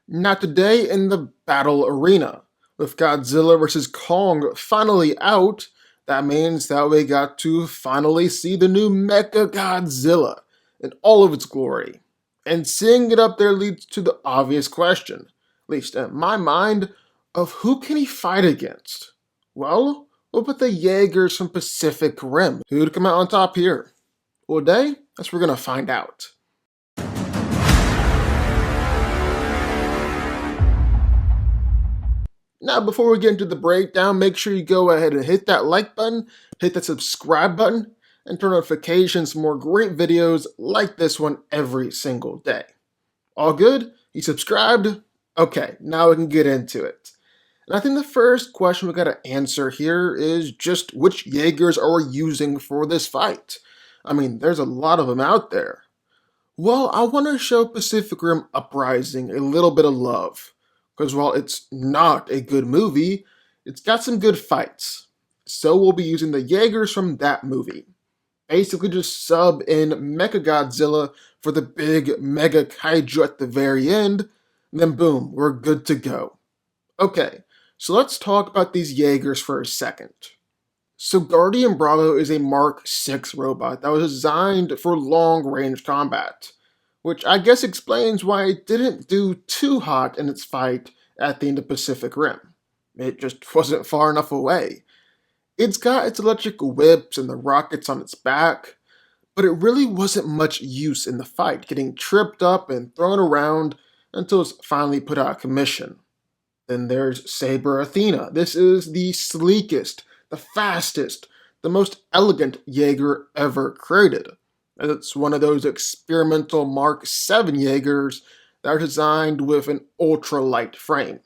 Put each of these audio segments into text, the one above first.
Not today in the battle arena. With Godzilla vs. Kong finally out, that means that we got to finally see the new MechaGodzilla in all of its glory. And seeing it up there leads to the obvious question, at least in my mind, of who can he fight against? Well, we'll put the Jaegers from Pacific Rim. Who'd come out on top here? Well, today, that's what we're gonna find out. Now, before we get into the breakdown, make sure you go ahead and hit that like button, hit that subscribe button, and turn notifications for more great videos like this one every single day. All good? You subscribed? Okay, now we can get into it. And I think the first question we gotta answer here is just which Jaegers are we using for this fight? I mean, there's a lot of them out there. Well, I want to show Pacific Rim Uprising a little bit of love. Because while it's not a good movie, it's got some good fights. So we'll be using the Jaegers from that movie. Basically just sub in MechaGodzilla for the big mega kaiju at the very end, and then boom, we're good to go. Okay, so let's talk about these Jaegers for a second. So Guardian Bravo is a Mark 6 robot that was designed for long-range combat, which I guess explains why it didn't do too hot in its fight at the end of Pacific Rim. It just wasn't far enough away. It's got its electric whips and the rockets on its back, but it really wasn't much use in the fight, getting tripped up and thrown around until it's finally put out of commission. Then there's Saber Athena. This is the sleekest, the fastest, the most elegant Jaeger ever created. It's one of those experimental Mark 7 Jaegers that are designed with an ultra-light frame.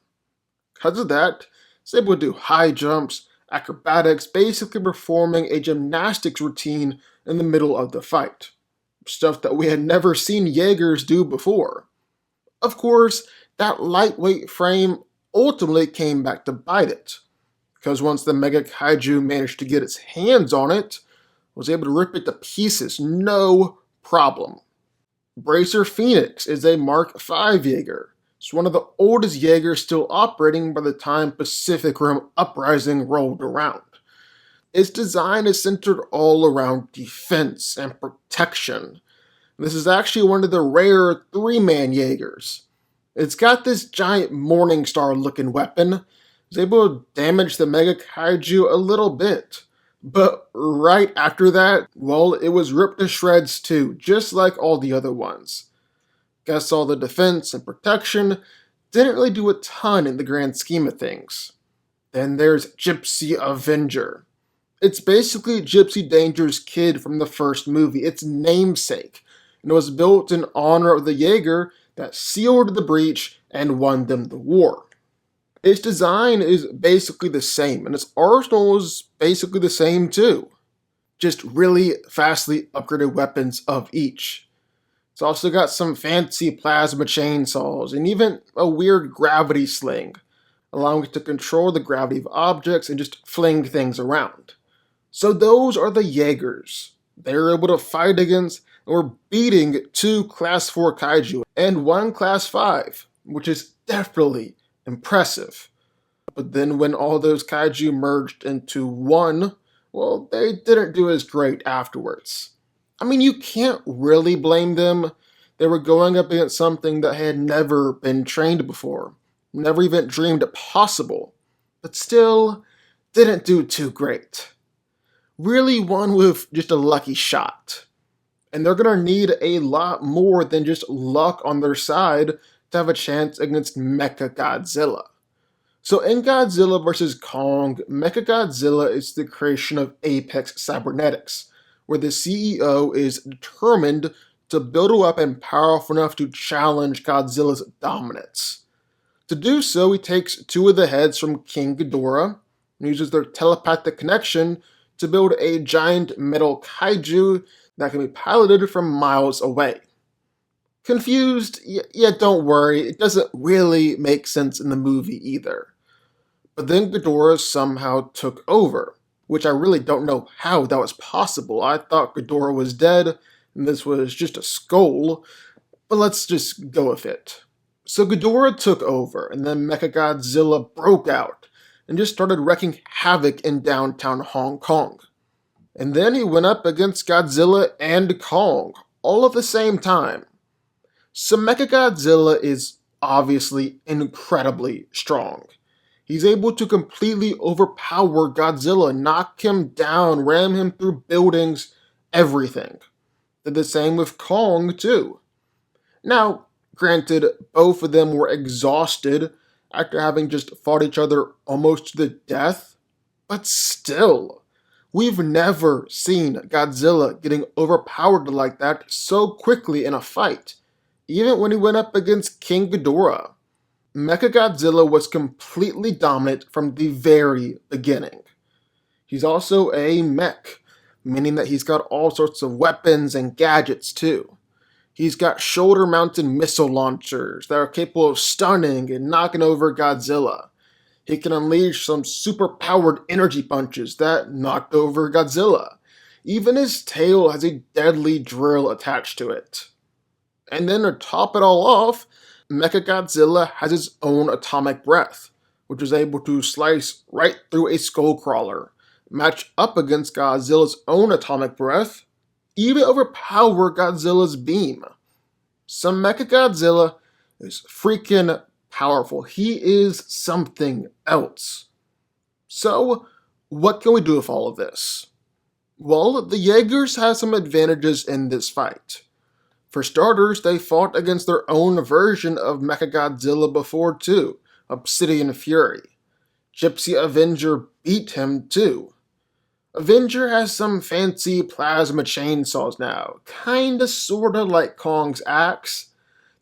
Because of that, it's able to do high jumps, acrobatics, basically performing a gymnastics routine in the middle of the fight. Stuff that we had never seen Jaegers do before. Of course, that lightweight frame ultimately came back to bite it. Because once the Mega Kaiju managed to get its hands on it, was able to rip it to pieces, no problem. Bracer Phoenix is a Mark 5 Jaeger. It's one of the oldest Jaegers still operating by the time Pacific Rim Uprising rolled around. Its design is centered all around defense and protection. This is actually one of the rare 3-man Jaegers. It's got this giant Morningstar looking weapon. It's able to damage the Mega Kaiju a little bit. But right after that, well, it was ripped to shreds too, just like all the other ones. Guess all the defense and protection didn't really do a ton in the grand scheme of things. Then there's Gypsy Avenger. It's basically Gypsy Danger's kid from the first movie, its namesake, and it was built in honor of the Jaeger that sealed the breach and won them the war. Its design is basically the same, and its arsenal is basically the same too. Just really fastly upgraded weapons of each. It's also got some fancy plasma chainsaws, and even a weird gravity sling, allowing it to control the gravity of objects and just fling things around. So those are the Jaegers. They were able to fight against and were beating 2 Class 4 Kaiju and 1 Class 5, which is definitely impressive. But then when all those kaiju merged into one, well, they didn't do as great afterwards. I mean, you can't really blame them. They were going up against something that had never been trained before, never even dreamed it possible, but still didn't do too great. Really one with just a lucky shot. And they're gonna need a lot more than just luck on their side to have a chance against MechaGodzilla. So in Godzilla vs. Kong, MechaGodzilla is the creation of Apex Cybernetics, where the CEO is determined to build a weapon powerful enough to challenge Godzilla's dominance. To do so, he takes 2 of the heads from King Ghidorah and uses their telepathic connection to build a giant metal kaiju that can be piloted from miles away. Confused? Yeah, don't worry, it doesn't really make sense in the movie either. But then Ghidorah somehow took over, which I really don't know how that was possible. I thought Ghidorah was dead, and this was just a skull, but let's just go with it. So Ghidorah took over, and then MechaGodzilla broke out and just started wreaking havoc in downtown Hong Kong. And then he went up against Godzilla and Kong, all at the same time. So MechaGodzilla is obviously incredibly strong. He's able to completely overpower Godzilla, knock him down, ram him through buildings, everything. Did the same with Kong, too. Now, granted, both of them were exhausted after having just fought each other almost to the death, but still, we've never seen Godzilla getting overpowered like that so quickly in a fight, even when he went up against King Ghidorah. MechaGodzilla was completely dominant from the very beginning. He's also a mech, meaning that he's got all sorts of weapons and gadgets too. He's got shoulder-mounted missile launchers that are capable of stunning and knocking over Godzilla. He can unleash some super-powered energy punches that knocked over Godzilla. Even his tail has a deadly drill attached to it. And then to top it all off, MechaGodzilla has its own atomic breath, which is able to slice right through a skullcrawler, match up against Godzilla's own atomic breath, even overpower Godzilla's beam. So MechaGodzilla is freaking powerful. He is something else. So, what can we do with all of this? Well, the Jaegers have some advantages in this fight. For starters, they fought against their own version of MechaGodzilla before too, Obsidian Fury. Gypsy Avenger beat him too. Avenger has some fancy plasma chainsaws now, kinda sorta like Kong's axe.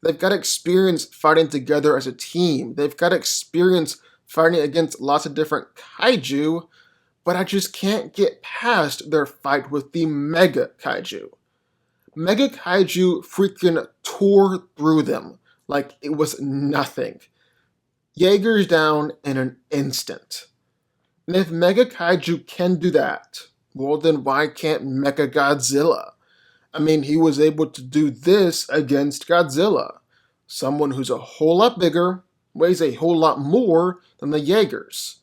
They've got experience fighting together as a team. They've got experience fighting against lots of different kaiju, but I just can't get past their fight with the Mega Kaiju. Mega Kaiju freaking tore through them like it was nothing. Jaegers down in an instant. And if Mega Kaiju can do that, well then why can't MechaGodzilla? I mean, he was able to do this against Godzilla, someone who's a whole lot bigger, weighs a whole lot more than the Jaegers.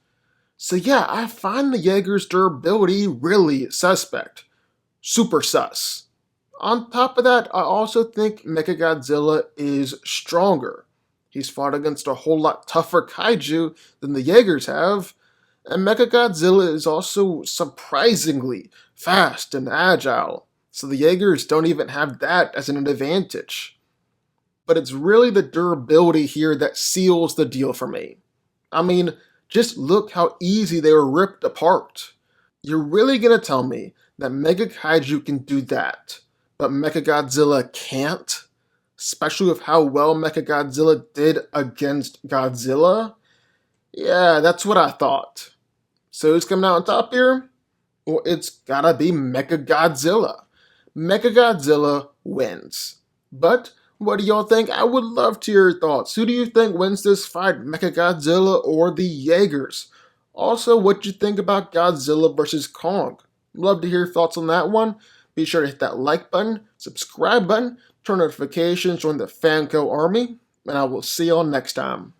So yeah, I find the Jaegers' durability really suspect. Super sus. On top of that, I also think MechaGodzilla is stronger. He's fought against a whole lot tougher kaiju than the Jaegers have, and MechaGodzilla is also surprisingly fast and agile, so the Jaegers don't even have that as an advantage. But it's really the durability here that seals the deal for me. I mean, just look how easy they were ripped apart. You're really gonna tell me that Mega Kaiju can do that, but MechaGodzilla can't? Especially with how well MechaGodzilla did against Godzilla? Yeah, that's what I thought. So who's coming out on top here? Well, it's gotta be MechaGodzilla. MechaGodzilla wins. But what do y'all think? I would love to hear your thoughts. Who do you think wins this fight, MechaGodzilla or the Jaegers? Also, what do you think about Godzilla vs. Kong? Love to hear your thoughts on that one. Be sure to hit that like button, subscribe button, turn notifications, join the DanCo army, and I will see y'all next time.